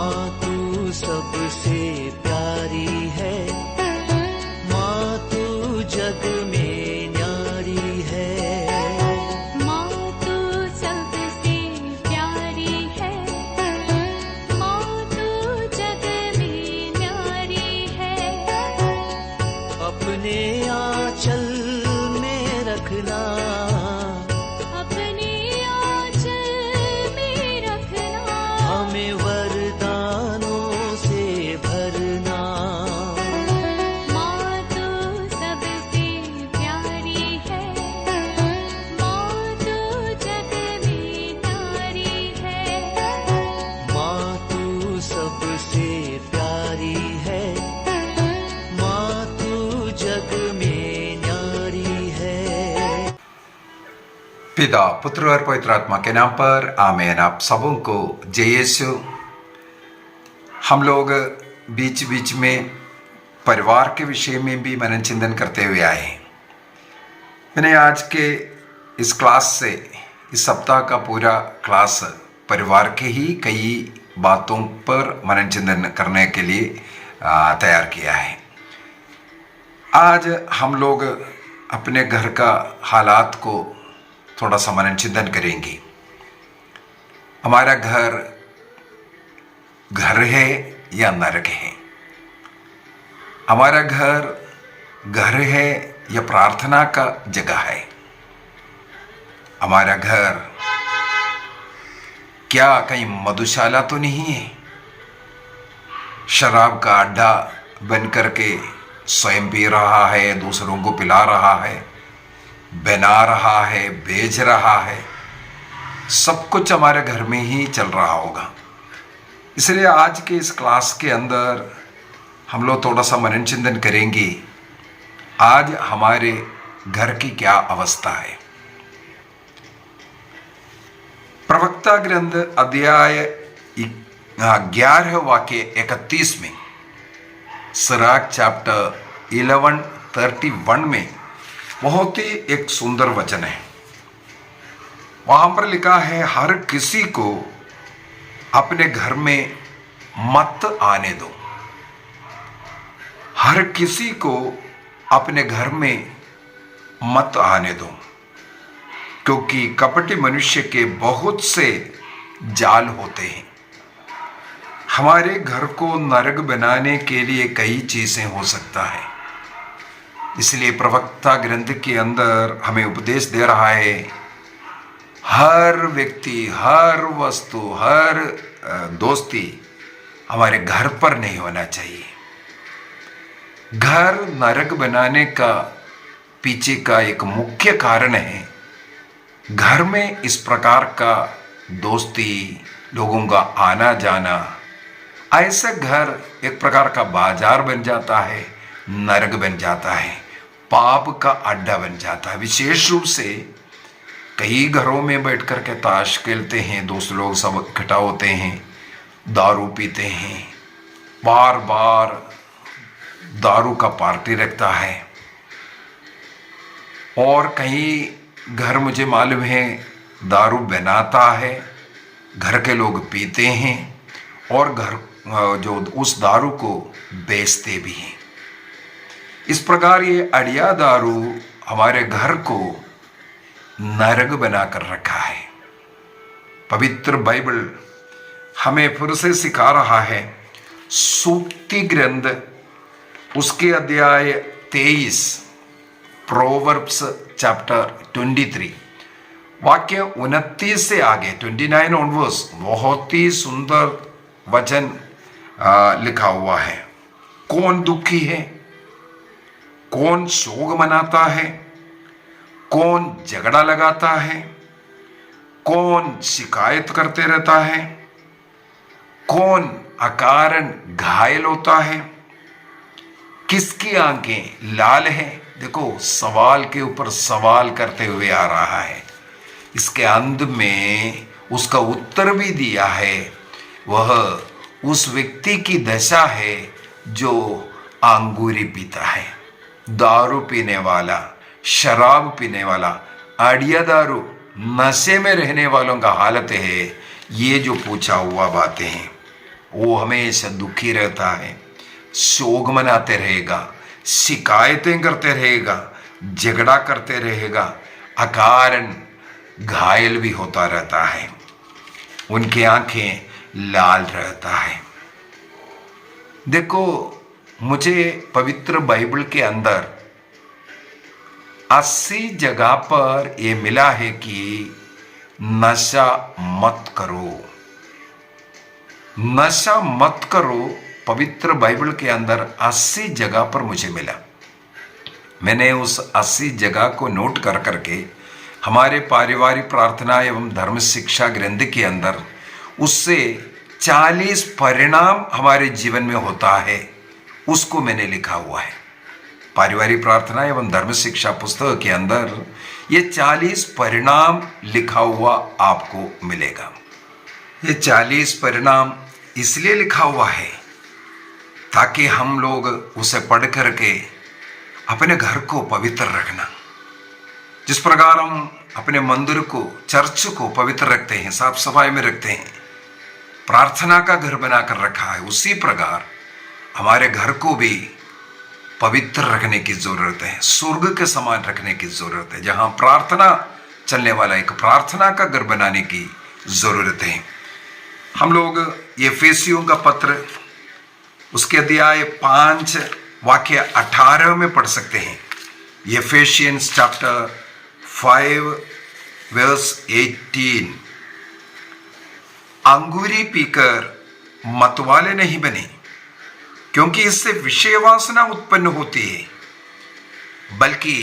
माँ तू सबसे प्यारी है, माँ तू जग में न्यारी है। माँ तू सबसे प्यारी है, माँ तू जग में न्यारी है। अपने आंचल में रखना, अपने आंचल में रखना। हमें वरदानों से भरना। माँ तू सबसे प्यारी है, माँ तू जग में न्यारी है। माँ तू सबसे प्यारी है, माँ तू जग में न्यारी है। पिता, पुत्र और पवित्र आत्मा के नाम पर आमीन। आप सबों को जय यीशु। हम लोग बीच बीच में परिवार के विषय में भी मनन चिंतन करते हुए आए हैं। मैंने आज के इस क्लास से, इस सप्ताह का पूरा क्लास परिवार के ही कई बातों पर मनन चिंतन करने के लिए तैयार किया है। आज हम लोग अपने घर का हालात को थोड़ा सा मनन चिंतन करेंगे। हमारा घर घर है या नरक है? हमारा घर घर है या प्रार्थना का जगह है? हमारा घर क्या कहीं मधुशाला तो नहीं है? शराब का अड्डा बन करके स्वयं पी रहा है, दूसरों को पिला रहा है, बना रहा है, बेच रहा है। सब कुछ हमारे घर में ही चल रहा होगा। इसलिए आज के इस क्लास के अंदर हम लोग थोड़ा सा मनन चिंतन करेंगे। आज हमारे घर की क्या अवस्था है? प्रवक्ता ग्रंथ अध्याय 11 वाक्य 31 में, सिराक चैप्टर 11:31 में बहुत ही एक सुंदर वचन है। वहां पर लिखा है, हर किसी को अपने घर में मत आने दो। हर किसी को अपने घर में मत आने दो, क्योंकि कपटी मनुष्य के बहुत से जाल होते हैं। हमारे घर को नरक बनाने के लिए कई चीजें हो सकता है। इसलिए प्रवक्ता ग्रंथ के अंदर हमें उपदेश दे रहा है, हर व्यक्ति, हर वस्तु, हर दोस्ती हमारे घर पर नहीं होना चाहिए। घर नरक बनाने का पीछे का एक मुख्य कारण है, घर में इस प्रकार का दोस्ती, लोगों का आना जाना, ऐसा घर एक प्रकार का बाजार बन जाता है, नरक बन जाता है, पाप का अड्डा बन जाता है। विशेष रूप से कई घरों में बैठ कर के ताश खेलते हैं, दोस्त लोग सब इकट्ठा होते हैं, दारू पीते हैं, बार बार दारू का पार्टी रखता है। और कहीं घर मुझे मालूम है दारू बनाता है, घर के लोग पीते हैं और घर जो उस दारू को बेचते भी हैं। इस प्रकार ये अड़िया दारू हमारे घर को नरक बनाकर रखा है। पवित्र बाइबल हमें फिर से सिखा रहा है। सूक्ति ग्रंथ उसके अध्याय 23, प्रोवर्ब्स चैप्टर 23 वाक्य 29 से आगे 29 ऑनवर्ड्स बहुत ही सुंदर वचन लिखा हुआ है। कौन दुखी है? कौन शोक मनाता है? कौन झगड़ा लगाता है? कौन शिकायत करते रहता है? कौन अकारण घायल होता है? किसकी आंखें लाल हैं? देखो, सवाल के ऊपर सवाल करते हुए आ रहा है। इसके अंत में उसका उत्तर भी दिया है। वह उस व्यक्ति की दशा है जो अंगूरी पीता है, दारू पीने वाला, शराब पीने वाला, अड़िया दारू, नशे में रहने वालों का हालत है। ये जो पूछा हुआ बातें हैं वो हमेशा दुखी रहता है, शोक मनाते रहेगा, शिकायतें करते रहेगा, झगड़ा करते रहेगा, अकारण घायल भी होता रहता है, उनकी आंखें लाल रहता है। देखो, मुझे पवित्र बाइबल के अंदर 80 जगह पर यह मिला है कि नशा मत करो, नशा मत करो। पवित्र बाइबल के अंदर 80 जगह पर मुझे मिला। मैंने उस 80 जगह को नोट कर करके हमारे पारिवारिक प्रार्थना एवं धर्म शिक्षा ग्रंथ के अंदर उससे 40 परिणाम हमारे जीवन में होता है, उसको मैंने लिखा हुआ है। पारिवारिक प्रार्थना एवं धर्म शिक्षा पुस्तक के अंदर ये 40 परिणाम लिखा हुआ आपको मिलेगा। ये 40 परिणाम इसलिए लिखा हुआ है ताकि हम लोग उसे पढ़ करके अपने घर को पवित्र रखना। जिस प्रकार हम अपने मंदिर को, चर्च को पवित्र रखते हैं, साफ सफाई में रखते हैं, प्रार्थना का घर बनाकर रखा है, उसी प्रकार हमारे घर को भी पवित्र रखने की जरूरत है, स्वर्ग के समान रखने की जरूरत है, जहां प्रार्थना चलने वाला एक प्रार्थना का घर बनाने की जरूरत है। हम लोग ये एफेसियों का पत्र उसके अध्याय 5 वाक्य 18 में पढ़ सकते हैं। एफेसियंस चैप्टर 5 वर्स 18, अंगूरी पीकर मतवाले नहीं बने, क्योंकि इससे विषय वासना उत्पन्न होती है, बल्कि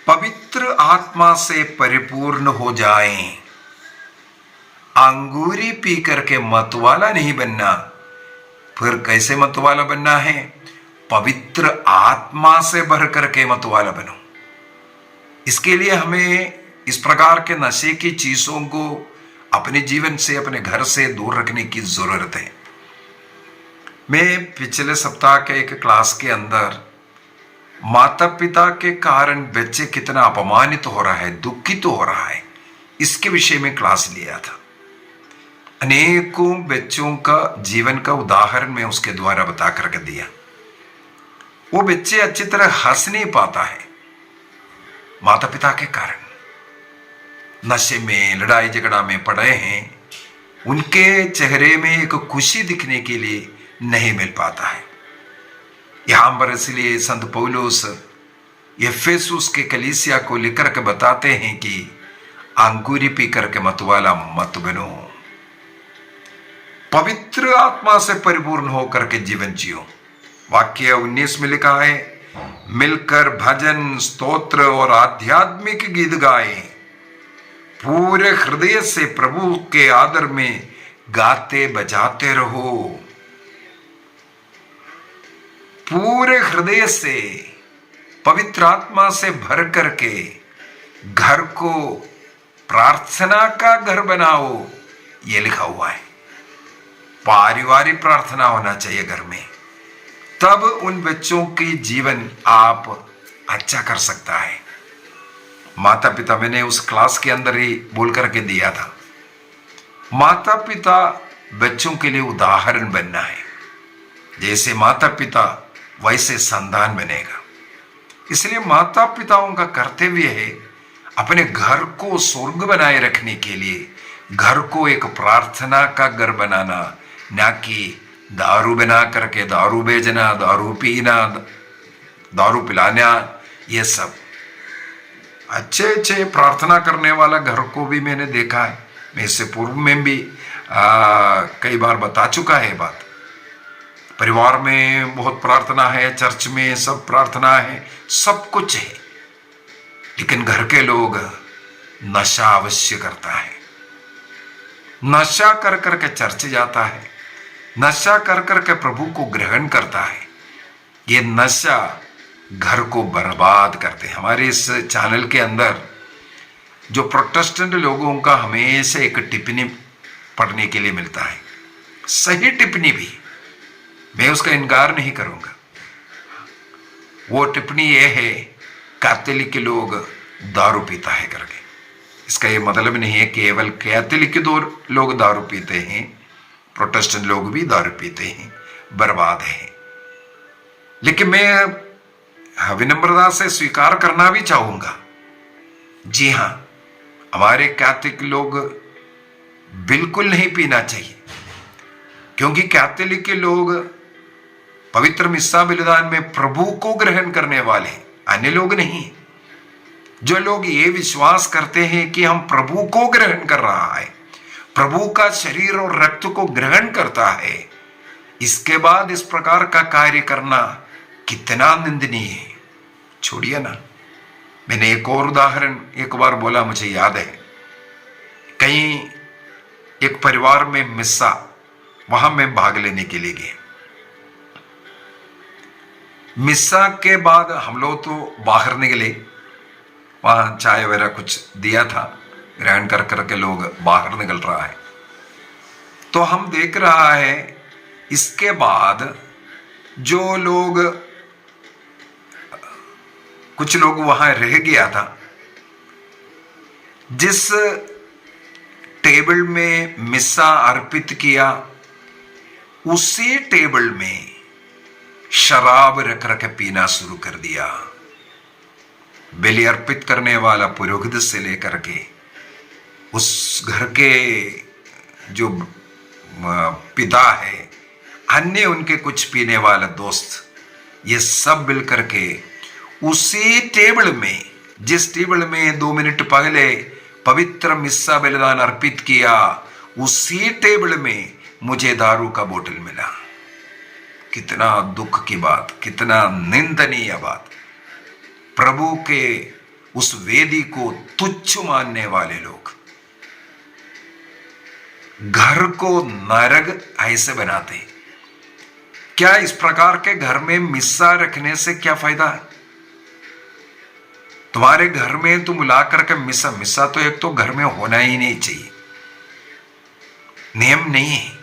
पवित्र आत्मा से परिपूर्ण हो जाएं। अंगूरी पी करके मतवाला नहीं बनना, फिर कैसे मतवाला बनना है? पवित्र आत्मा से भर करके मतवाला बनो। इसके लिए हमें इस प्रकार के नशे की चीजों को अपने जीवन से, अपने घर से दूर रखने की जरूरत है। मैं पिछले सप्ताह के एक क्लास के अंदर माता पिता के कारण बच्चे कितना अपमानित हो रहा है, दुखित हो रहा है, इसके विषय में क्लास लिया था। अनेकों बच्चों का जीवन का उदाहरण मैं उसके द्वारा बता करके दिया। वो बच्चे अच्छी तरह हंस नहीं पाता है माता पिता के कारण, नशे में, लड़ाई झगड़ा में पड़े हैं, उनके चेहरे में एक खुशी दिखने के लिए नहीं मिल पाता है। यहां पर इसलिए संत पौलुस एफेसुस के कलीसिया को लिखकर के बताते हैं कि अंगूरी पी करके मतवाला मत बनो, पवित्र आत्मा से परिपूर्ण होकर के जीवन जियो। वाक्य 19 में लिखा है, मिलकर भजन, स्तोत्र और आध्यात्मिक गीत गाए, पूरे हृदय से प्रभु के आदर में गाते बजाते रहो। पूरे हृदय से पवित्र आत्मा से भर करके घर को प्रार्थना का घर बनाओ, ये लिखा हुआ है। पारिवारिक प्रार्थना होना चाहिए घर में, तब उन बच्चों की जीवन आप अच्छा कर सकता है। माता पिता, मैंने उस क्लास के अंदर ही बोल करके दिया था, माता पिता बच्चों के लिए उदाहरण बनना है। जैसे माता पिता वैसे संतान बनेगा। इसलिए माता पिताओं का कर्तव्य है अपने घर को स्वर्ग बनाए रखने के लिए घर को एक प्रार्थना का घर बनाना, ना कि दारू बना करके दारू बेचना, दारू पीना, दारू पिलाना, ये सब। अच्छे अच्छे प्रार्थना करने वाला घर को भी मैंने देखा है। मैं इससे पूर्व में भी कई बार बता चुका है बात। परिवार में बहुत प्रार्थना है, चर्च में सब प्रार्थना है, सब कुछ है, लेकिन घर के लोग नशा अवश्य करता है। नशा कर करके चर्च जाता है, नशा कर करके प्रभु को ग्रहण करता है। ये नशा घर को बर्बाद करते हैं। हमारे इस चैनल के अंदर जो प्रोटेस्टेंट लोगों का हमेशा एक टिप्पणी पढ़ने के लिए मिलता है, सही टिप्पणी भी, मैं उसका इनकार नहीं करूंगा। वो टिप्पणी ये है, कैथोलिक लोग दारू पीता है करके। इसका ये मतलब नहीं है केवल कैथोलिक लोग दारू पीते हैं, प्रोटेस्टेंट लोग भी दारू पीते हैं, बर्बाद है। लेकिन मैं विनम्रता से स्वीकार करना भी चाहूंगा, जी हां, हमारे कैथोलिक लोग बिल्कुल नहीं पीना चाहिए, क्योंकि कैथोलिक के लोग पवित्र मिस्सा बलिदान में प्रभु को ग्रहण करने वाले, अन्य लोग नहीं। जो लोग ये विश्वास करते हैं कि हम प्रभु को ग्रहण कर रहा है, प्रभु का शरीर और रक्त को ग्रहण करता है, इसके बाद इस प्रकार का कार्य करना कितना निंदनीय है। छोड़िए ना, मैंने एक और उदाहरण एक बार बोला, मुझे याद है, कहीं एक परिवार में मिस्सा, वहां मैं भाग लेने के लिए गया। मिस्सा के बाद हम लोग तो बाहर निकले, वहां चाय वगैरह कुछ दिया था, ग्रहण कर करके लोग बाहर निकल रहा है, तो हम देख रहा है इसके बाद जो लोग, कुछ लोग वहां रह गया था, जिस टेबल में मिस्सा अर्पित किया उसी टेबल में शराब रख रख पीना शुरू कर दिया। बलि अर्पित करने वाला पुरोहित से लेकर के उस घर के जो पिता है, अन्य उनके कुछ पीने वाला दोस्त, ये सब मिल करके उसी टेबल में, जिस टेबल में 2 मिनट पहले पवित्र मिस्सा बलिदान अर्पित किया, उसी टेबल में मुझे दारू का बोतल मिला। कितना दुख की बात, कितना निंदनीय बात। प्रभु के उस वेदी को तुच्छ मानने वाले लोग घर को नरक ऐसे बनाते। क्या इस प्रकार के घर में मिस्सा रखने से क्या फायदा है? तुम्हारे घर में तुम ला करके मिस्सा तो एक तो घर में होना ही नहीं चाहिए, नियम नहीं है।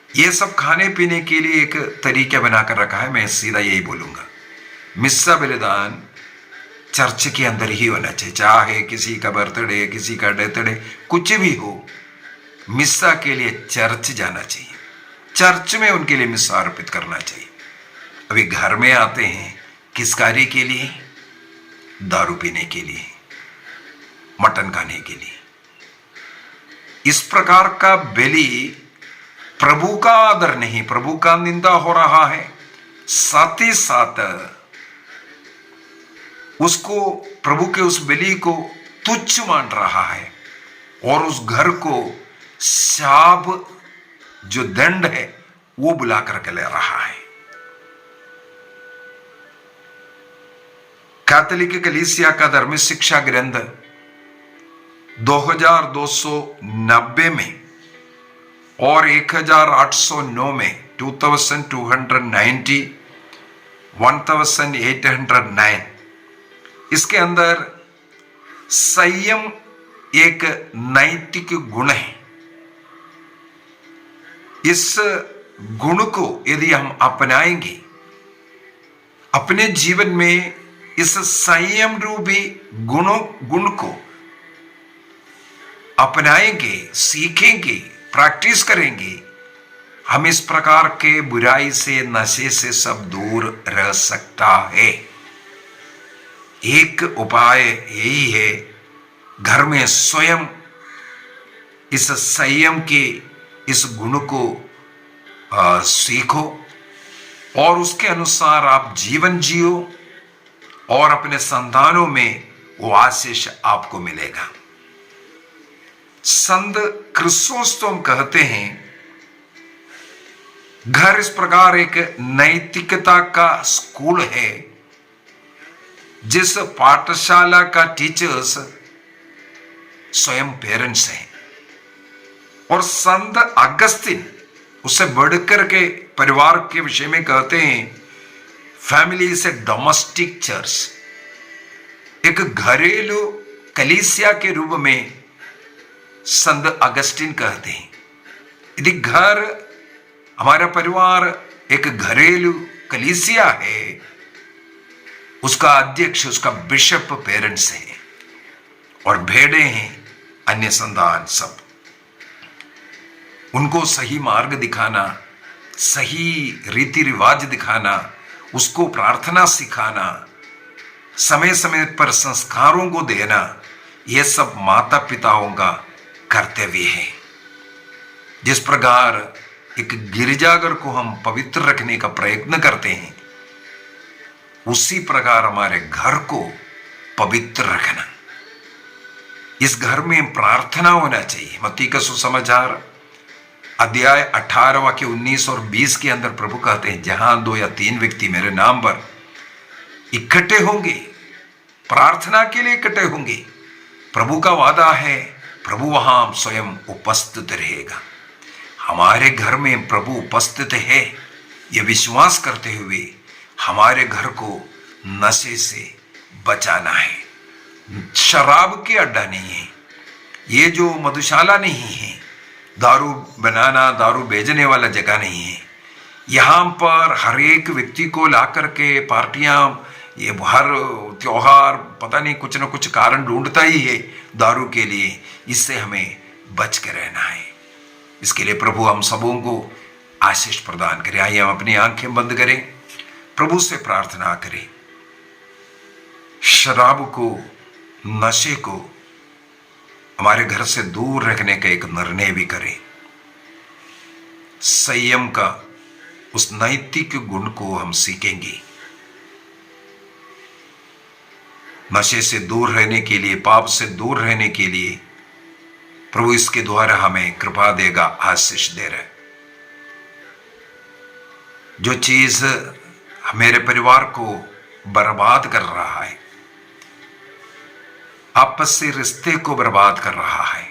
ये सब खाने पीने के लिए एक तरीका बनाकर रखा है। मैं सीधा यही बोलूंगा, मिस्सा बलिदान चर्च के अंदर ही होना चाहिए। चाहे किसी का बर्थडे, किसी का डेथडे, कुछ भी हो, मिस्सा के लिए चर्च जाना चाहिए, चर्च में उनके लिए मिस्सा अर्पित करना चाहिए। अभी घर में आते हैं किस कार्य के लिए? दारू पीने के लिए, मटन खाने के लिए। इस प्रकार का बलि प्रभु का आदर नहीं, प्रभु का निंदा हो रहा है। साथ ही साथ उसको, प्रभु के उस बलि को तुच्छ मान रहा है और उस घर को शाप, जो दंड है, वो बुला करके ले रहा है। कैथोलिक कलीसिया का धर्म शिक्षा ग्रंथ 2290 में और 1809 में 2290, 1809, इसके अंदर संयम एक नैतिक गुण है। इस गुण को यदि हम अपनाएंगे अपने जीवन में, इस संयम रूपी गुण को अपनाएंगे, सीखेंगे, प्रैक्टिस करेंगे, हम इस प्रकार के बुराई से, नशे से सब दूर रह सकता है। एक उपाय यही है, घर में स्वयं इस संयम के इस गुण को सीखो और उसके अनुसार आप जीवन जियो और अपने संतानों में वो आशीष आपको मिलेगा। संत क्रिसोस्टोम कहते हैं, घर इस प्रकार एक नैतिकता का स्कूल है जिस पाठशाला का टीचर्स स्वयं पेरेंट्स हैं। और संत अगस्तिन उससे बढ़कर के परिवार के विषय में कहते हैं, family is a domestic church. एक घरेलू कलीसिया के रूप में संत अगस्तिन कहते हैं, यदि घर, हमारा परिवार एक घरेलू कलीसिया है, उसका अध्यक्ष, उसका बिशप पेरेंट्स है और भेड़े हैं अन्य संतान सब। उनको सही मार्ग दिखाना, सही रीति रिवाज दिखाना, उसको प्रार्थना सिखाना, समय समय पर संस्कारों को देना, यह सब माता पिताओं का कर्तव्य है। जिस प्रकार एक गिरजाघर को हम पवित्र रखने का प्रयत्न करते हैं, उसी प्रकार हमारे घर को पवित्र रखना। इस घर में प्रार्थना होना चाहिए। मत्ती का सुसमाचार अध्याय 18 वाक्य 19 और 20 के अंदर प्रभु कहते हैं, जहां 2 या 3 व्यक्ति मेरे नाम पर इकट्ठे होंगे, प्रार्थना के लिए इकट्ठे होंगे, प्रभु का वादा है प्रभु वहां स्वयं उपस्थित रहेगा। हमारे घर में प्रभु उपस्थित है, यह विश्वास करते हुए हमारे घर को नशे से बचाना है। शराब के अड्डा नहीं है, ये जो मधुशाला नहीं है, दारू बनाना, दारू बेचने वाला जगह नहीं है। यहाँ पर हर एक व्यक्ति को ला करके पार्टियां, ये हर त्योहार पता नहीं कुछ न कुछ कारण ढूंढता ही है दारू के लिए। इससे हमें बच के रहना है। इसके लिए प्रभु हम सबों को आशीष प्रदान करे। आइए हम अपनी आंखें बंद करें, प्रभु से प्रार्थना करें। शराब को, नशे को हमारे घर से दूर रखने का एक निर्णय भी करें। संयम का उस नैतिक गुण को हम सीखेंगे। नशे से दूर रहने के लिए, पाप से दूर रहने के लिए प्रभु इसके द्वारा हमें कृपा देगा, आशीष दे रहे। जो चीज मेरे परिवार को बर्बाद कर रहा है, आपस से रिश्ते को बर्बाद कर रहा है,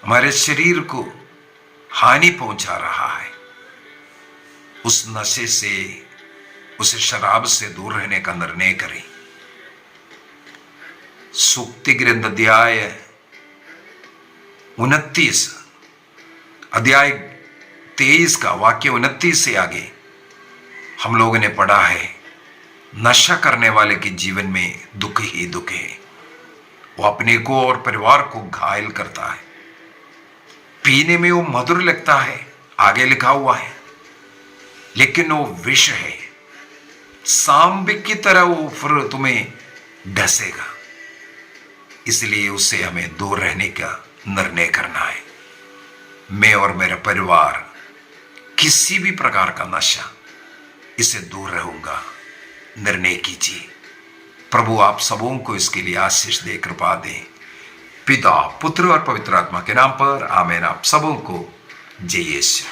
हमारे शरीर को हानि पहुंचा रहा है, उस नशे से, उस शराब से दूर रहने का निर्णय करें। सूक्ति ग्रंथ अध्याय 29 अध्याय 23 का वाक्य 29 से आगे हम लोगों ने पढ़ा है, नशा करने वाले के जीवन में दुख ही दुख है। वो अपने को और परिवार को घायल करता है। पीने में वो मधुर लगता है, आगे लिखा हुआ है, लेकिन वो विष है। सांप की तरह वो फिर तुम्हें डसेगा। इसलिए उससे हमें दूर रहने का निर्णय करना है। मैं और मेरा परिवार किसी भी प्रकार का नशा, इससे दूर रहूंगा, निर्णय कीजिए। प्रभु आप सबों को इसके लिए आशीष दे, कृपा दे। पिता, पुत्र और पवित्र आत्मा के नाम पर आमीन। आप सबों को जय यीशु।